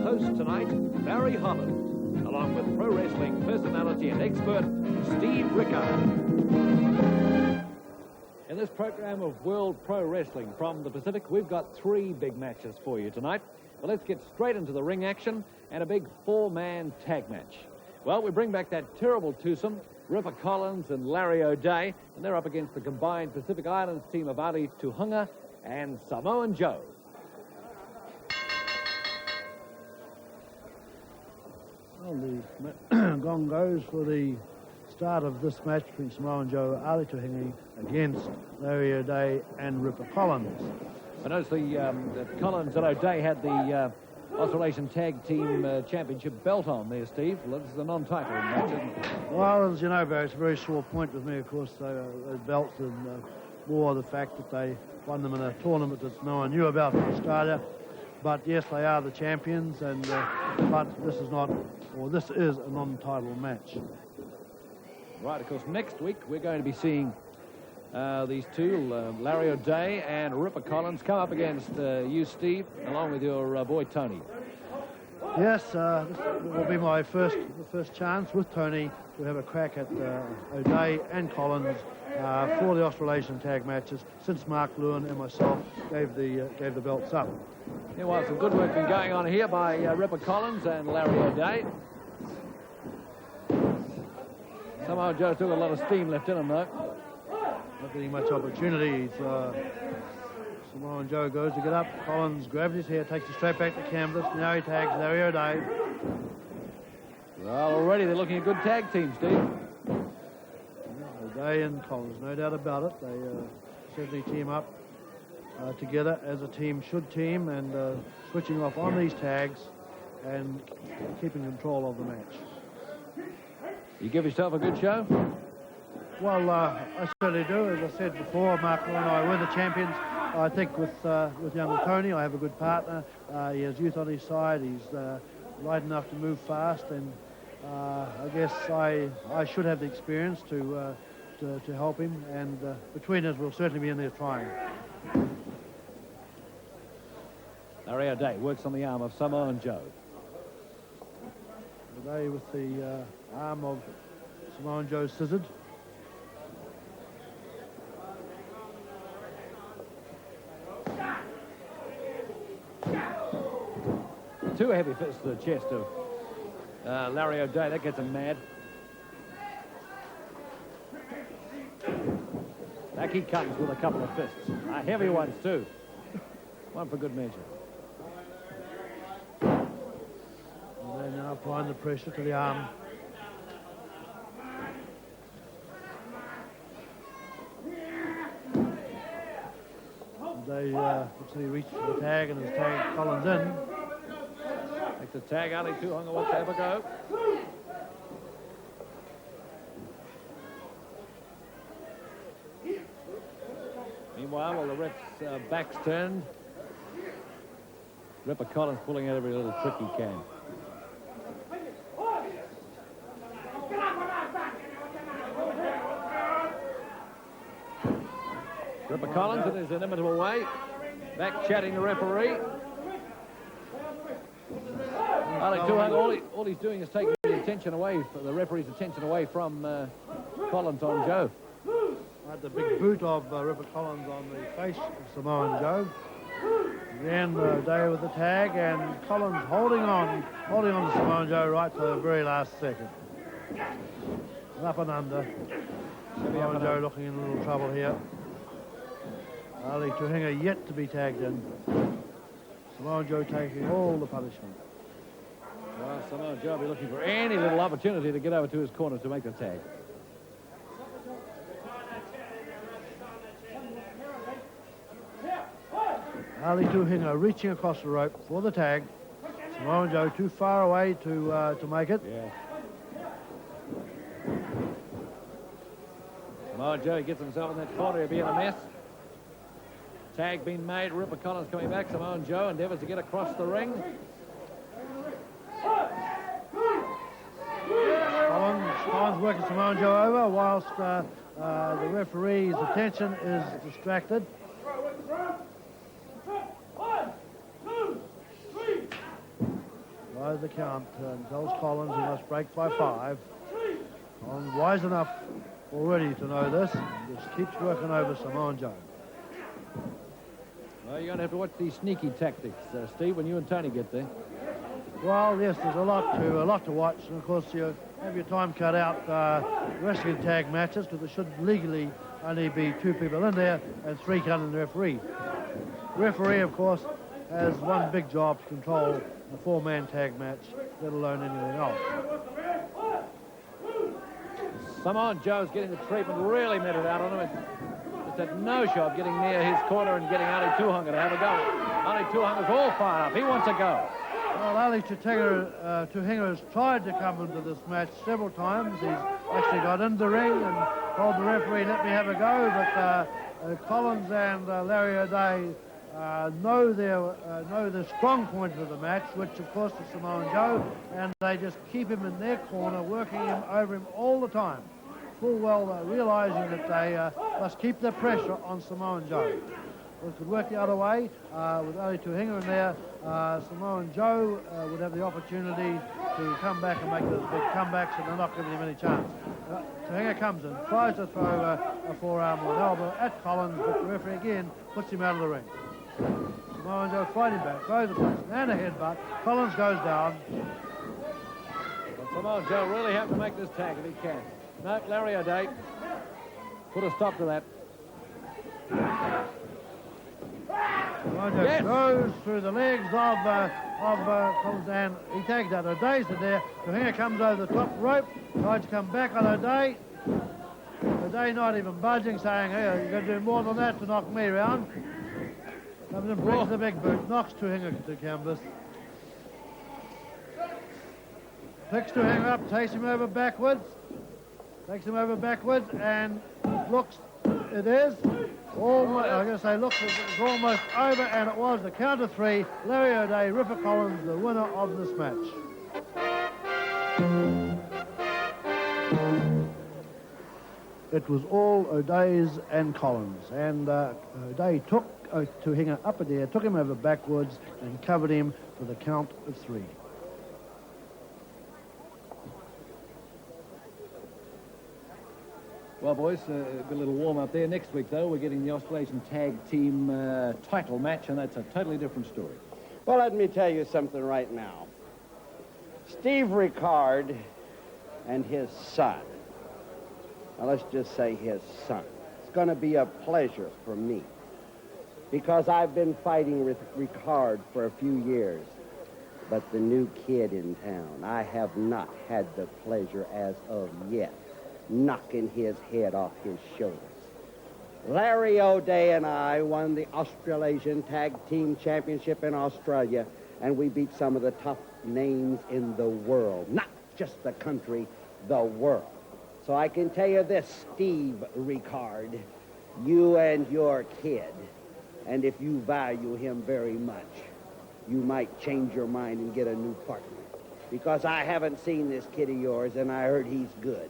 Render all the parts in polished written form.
host tonight, Barry Holland, along with pro wrestling personality and expert, Steve Rickard. In this program of World Pro Wrestling from the Pacific, we've got 3 big matches for you tonight. Well, let's get straight into the ring action and a big 4-man tag match. Well, we bring back that terrible twosome, Ripper Collins and Larry O'Day, and they're up against the combined Pacific Islands team of Ali Tuhinga and Samoan Joe. Well, the gong goes for the start of this match between Samoan Joe, Ali Tuhinga against Larry O'Day and Ripper Collins. I noticed that Collins and O'Day had the Australasian Tag Team Championship belt on there, Steve. Well, this is a non-title match, isn't it? Well, as you know, Barry, it's a very sore point with me, of course, those belts, and more the fact that they won them in a tournament that no one knew about in Australia. But yes, they are the champions, and but this is not, or this is a non-title match. Right, of course, next week we're going to be seeing these two, Larry O'Day and Ripper Collins, come up against you, Steve, along with your boy Tony. Yes, this will be my first chance with Tony to have a crack at O'Day and Collins for the Australasian tag matches since Mark Lewin and myself gave the belts up. Yeah, well, some good work been going on here by Ripper Collins and Larry O'Day. Somehow Joe's still got a lot of steam left in him, though. Not getting much opportunity. Samoan Joe goes to get up. Collins grabs his hair, takes it straight back to canvas. Now he tags Larry O'Day. Well, already they're looking at good tag team, Steve. O'Day and Collins, no doubt about it. They certainly team up together as a team should team, and switching off on these tags and keeping control of the match. You give yourself a good show? Well, I certainly do. As I said before, Mark and I were the champions. I think with young Tony, I have a good partner. He has youth on his side. He's light enough to move fast, and I guess I should have the experience to help him. And between us, we'll certainly be in there trying. Larry O'Day works on the arm of Samoan Joe. O'Day with the arm of Samoan Joe scissored. Two heavy fists to the chest of Larry O'Day. That gets him mad. Laki comes with a couple of fists. Heavy ones, too. One for good measure. And they're now applying the pressure to the arm. They actually reach for the tag and has tagged Collins in. Makes the tag. Ali Tuhinga wants to have a go. Meanwhile, while the ref's back's turned, Ripper Collins pulling out every little trick he can. Ripper Collins in his inimitable way, back chatting the referee. Ali Tuhinga, all he's doing is taking the attention away, the referee's attention away from Collins on Joe. Had the big boot of Ripper Collins on the face of Samoan Joe. Then O'Day with the tag, and Collins holding on to Samoan Joe right to the very last second. Up and under. Samoan Joe looking in a little trouble here. Ali Tuhinga yet to be tagged in. Samoan Joe taking all the punishment. Well, Samoan Joe will be looking for any little opportunity to get over to his corner to make the tag. Ali Tuhinga reaching across the rope for the tag. Samoan Joe too far away to make it. Yeah. Samoan Joe gets himself in that corner. He'll be in a mess. Tag being made. Ripper Collins coming back. Samoan Joe endeavors to get across the ring. Collins working Samoan Joe over whilst the referee's attention is distracted. knows the count and tells Collins he must break by 5. Collins wise enough already to know this and just keeps working over Samoan Joe. Well, you're going to have to watch these sneaky tactics, Steve, when you and Tony get there. Well, yes, there's a lot to watch, and of course you have your time cut out wrestling tag matches because there should legally only be 2 people in there and 3 counting the referee. Referee, of course, has one big job to control the 4-man tag match, let alone anything else. Samoan Joe's getting the treatment, really meted out on him. Just had no shot getting near his corner and getting Ali Tuhinga to have a go. Ali Tuhinga's all fired up. He wants a go. Well, Ali Tuhinga has tried to come into this match several times. He's actually got in the ring and told the referee, let me have a go, but Collins and Larry O'Day know the strong point of the match, which of course is Samoan Joe, and they just keep him in their corner, working him over him all the time, full well realising that they must keep the pressure on Samoan Joe. Well, it could work the other way with Ali Tuhinga in there. Samoan Joe would have the opportunity to come back and make those big comebacks, and they're not giving him any chance. Tuhinga comes in, tries to throw a forearm or an elbow at Collins, but the referee again puts him out of the ring. Samoan Joe fighting back, throws a punch and a headbutt. Collins goes down. Well, Samoan Joe really have to make this tag if he can. No, Larry O'Day put a stop to that. Samoan Joe goes through the legs of Collins, and he tags out. O'Day's there. Tuhinga comes over the top rope, tries to come back on O'Day. O'Day not even budging, saying, hey, you're going to do more than that to knock me around. Comes and brings the big boot, knocks Tuhinga to canvas. Picks Tuhinga up, takes him over backwards. And looks, it is almost, I'm going to say, looks, it's almost over, and it was the count of 3. Larry O'Day, Ripper Collins, the winner of this match. It was all O'Day's and Collins, and O'Day took Tuhinga up in the air, took him over backwards, and covered him for the count of 3. Well, boys, a little warm up there. Next week, though, we're getting the Australasian Tag Team title match, and that's a totally different story. Well, let me tell you something right now. Steve Ricard and his son, now let's just say his son, it's going to be a pleasure for me because I've been fighting with Ricard for a few years, but the new kid in town, I have not had the pleasure as of yet knocking his head off his shoulders. Larry O'Day and I won the Australasian Tag Team Championship in Australia, and we beat some of the top names in the world. Not just the country, the world. So I can tell you this, Steve Ricard, you and your kid, and if you value him very much, you might change your mind and get a new partner. Because I haven't seen this kid of yours, and I heard he's good.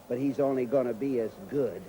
But he's only going to be as good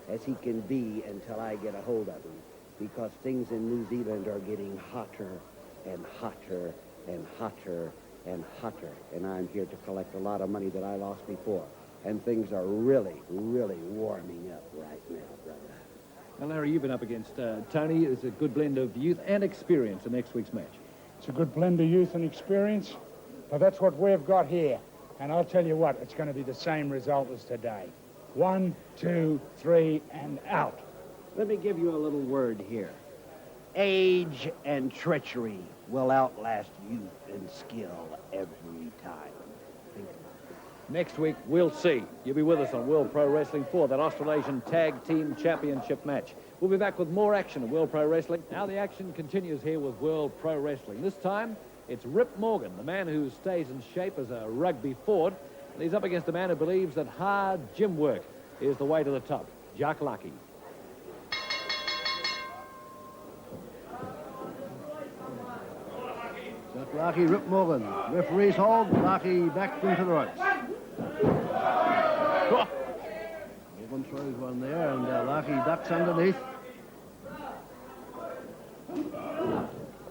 as he can be until I get a hold of him. Because things in New Zealand are getting hotter and hotter and hotter and hotter. And I'm here to collect a lot of money that I lost before. And things are really, really warming up right now, brother. Now, Larry, you've been up against Tony. It's a good blend of youth and experience in next week's match. It's a good blend of youth and experience, but that's what we've got here. And I'll tell you what, it's going to be the same result as today. 1, 2, 3, and out. Let me give you a little word here. Age and treachery will outlast youth and skill every time. Think about it. Next week, we'll see. You'll be with us on World Pro Wrestling for that Australasian Tag Team Championship match. We'll be back with more action in World Pro Wrestling. Now the action continues here with World Pro Wrestling. This time, it's Rip Morgan, the man who stays in shape as a rugby forward. And he's up against a man who believes that hard gym work is the way to the top, Laki. Laki, Rip Morgan. Referee's hold, Laki back into the ropes. Morgan throws one there, and Laki ducks underneath.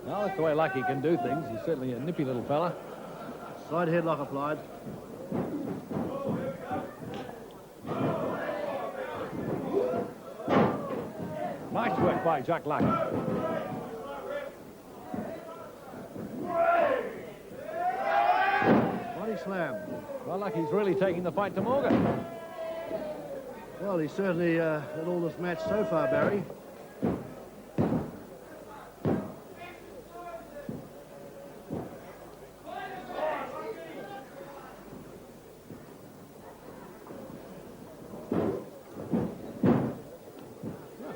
Well, that's the way Laki can do things. He's certainly a nippy little fella. Side headlock applied. Nice work by Jack Laki. Body slam. Well, Laki's really taking the fight to Morgan. Well, he's certainly had all this match so far, Barry.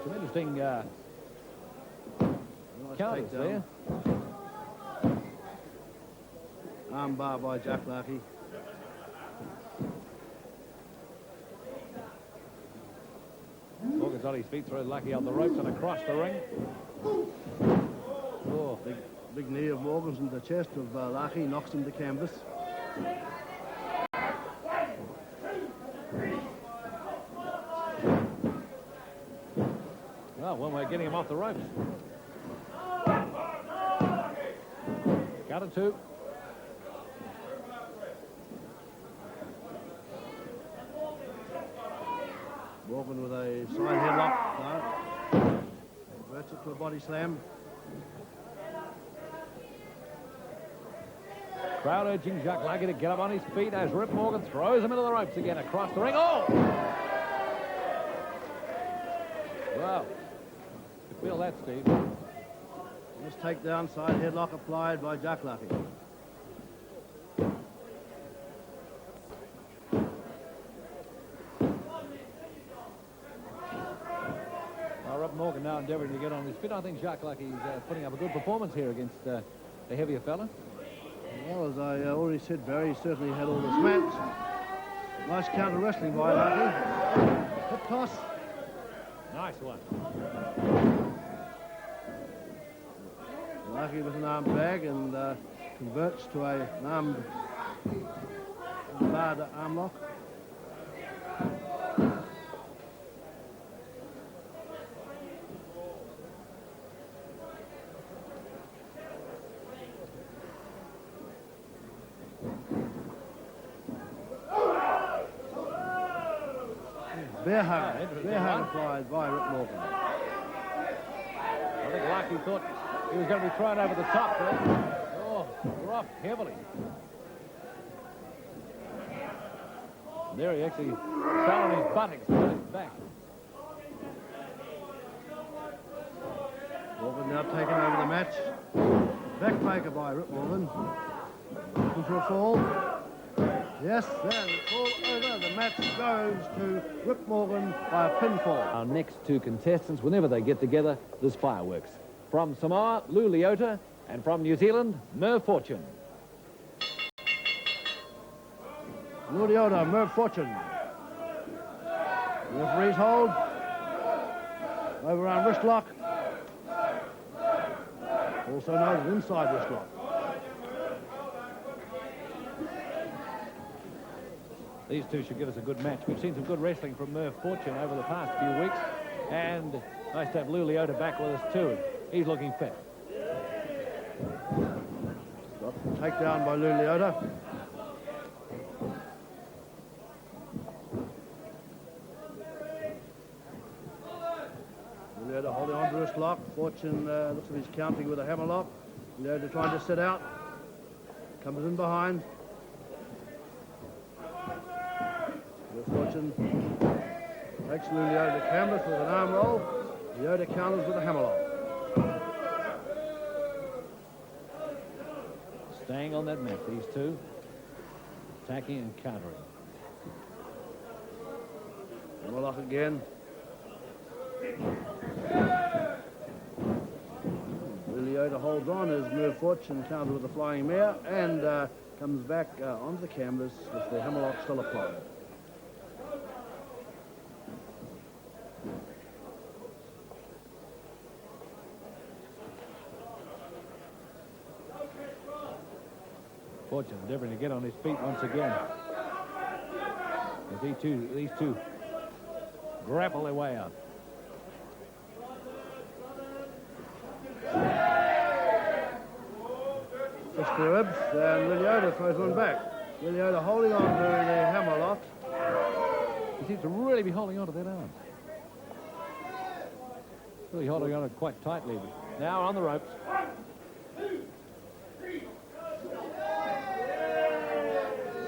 Some interesting counters there. Arm bar by Jack Laki. Morgan's on his feet, throws Laki on the ropes and across the ring. Oh, big knee of Morgan's in the chest of Laki, knocks him to canvas. Well, one way getting him off the ropes. Got it two. Morgan with a side headlock. No. Converts it to a body slam. Crowd urging Jack Laki to get up on his feet as Rip Morgan throws him into the ropes again across the ring. Oh! Wow. You feel that, Steve? This takedown, side headlock applied by Jack Laki. Rip Morgan now endeavouring to get on his feet. I think Jack Laki's putting up a good performance here against the heavier fella. Well, as I already said, Barry certainly had all this match. Nice counter wrestling by Laki. Hip toss. Nice one. Laki with an arm bag and converts to an armed barred arm lock. Bear hug applied by Rip Morgan. I think Laki thought he was going to be thrown over the top there. Oh, dropped heavily. And there he actually fell on his buttocks and his back. Morgan now taking over the match. Backbreaker by Rip Morgan. Looking for a fall. Yes, there, fall over. The match goes to Rip Morgan by a pinfall. Our next two contestants, whenever they get together, there's fireworks. From Samoa, Leota, and from New Zealand, Merv Fortune. Leota, Merv Fortune. Referee's hold. Overarm wrist lock. Also known as inside wrist lock. These two should give us a good match. We've seen some good wrestling from Merv Fortune over the past few weeks. And nice to have Leota back with us too. He's looking fit. Takedown by Leota. Leota holding on to wrist lock. Fortune looks like he's counting with a hammer lock. Leota trying to sit out. Comes in behind. Fortune takes Leota to canvas with an arm roll. Leota counters with a hammer lock. Staying on that mat, these two. Attacking and countering. Hammer lock again. Leota holds on as Merv Fortune counters with a flying mare and comes back onto the canvas with the hammer lock still applied. Fortune endeavoring to get on his feet once again. As these two grapple their way out. fist to ribs, and Leota throws one back. Leota holding on to the hammerlock. He seems to really be holding on to that arm. Really holding on it quite tightly. Now on the ropes.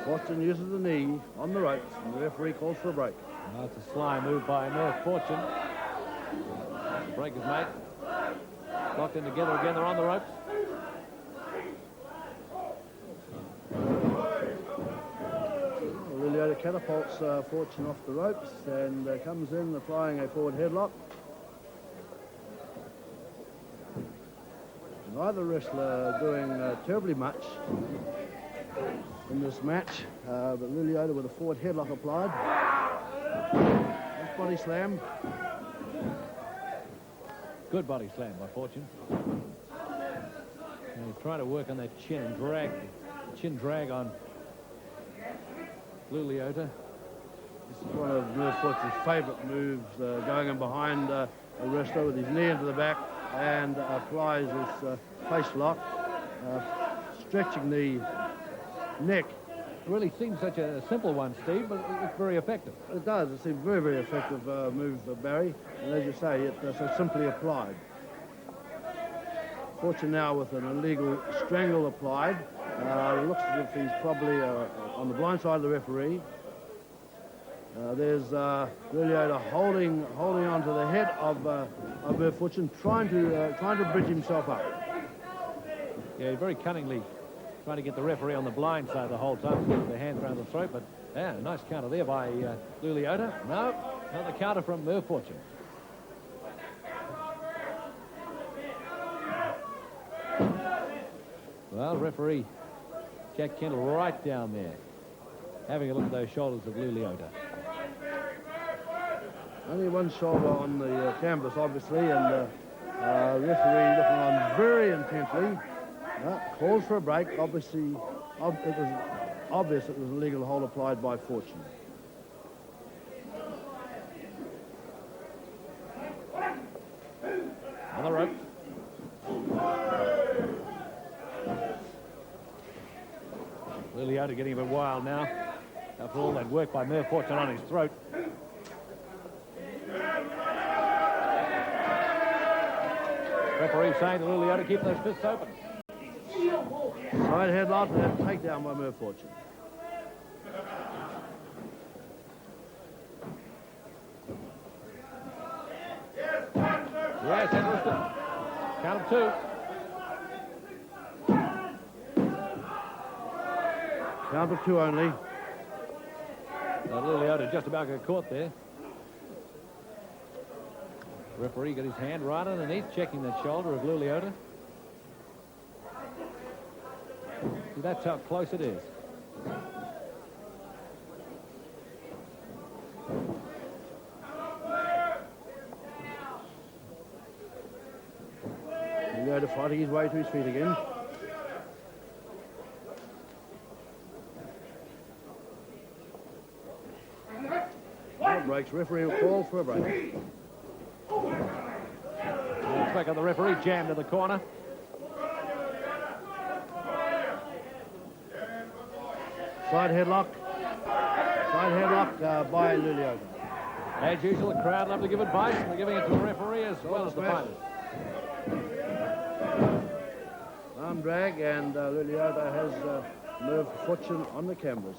Fortune uses the knee on the ropes, and the referee calls for a break. Now it's a sly move by Merv Fortune. Break is made. Locked in together again. They're on the ropes. Leota catapults Fortune off the ropes and comes in applying a forward headlock. Neither wrestler doing terribly much in this match, but Leota with a forward headlock applied. Nice body slam. Good body slam by Fortune. And he's trying to work on that chin and drag, chin drag on Leota. This is one of Merv Fortune's favourite moves, going in behind a wrestler with his knee into the back and applies his face lock, stretching the neck. It really seems such a simple one, Steve, but it's very effective. It does. It's a very, very effective move, Barry. And as you say, it's so simply applied. Fortune now with an illegal strangle applied. It looks as if he's probably on the blind side of the referee. There's Leota holding on to the head of Merv Fortune, trying to bridge himself up. Yeah, very cunningly trying to get the referee on the blind side the whole time, to get the hands around the throat. But yeah, nice counter there by Leota. No, another counter from Merv Fortune. Well, referee Jack Kendall right down there, having a look at those shoulders of Leota. Only one shoulder on the canvas, obviously, and referee looking on very intently. Calls for a break. Obviously, it was obvious it was a legal hold applied by Fortune. On the rope. Leota getting a bit wild now. After all that work by Merv Fortune on his throat. Referee saying to Leota, keep those fists open. Side headlock and takedown by Merv Fortune. Yes, interesting. Count of two. Count of two only. Leota just about got caught there. Referee got his hand right underneath, checking that shoulder of Leota. See, that's how close it is. Leota fighting his way to his feet again. Breaks. Referee will call for a break. Looks back on the referee, jammed in the corner. Side headlock. Side headlock by Leota. As usual, the crowd love to give advice, and they're giving it to the referee as well as the fighters. Arm drag, and Leota has Merv Fortune on the canvas.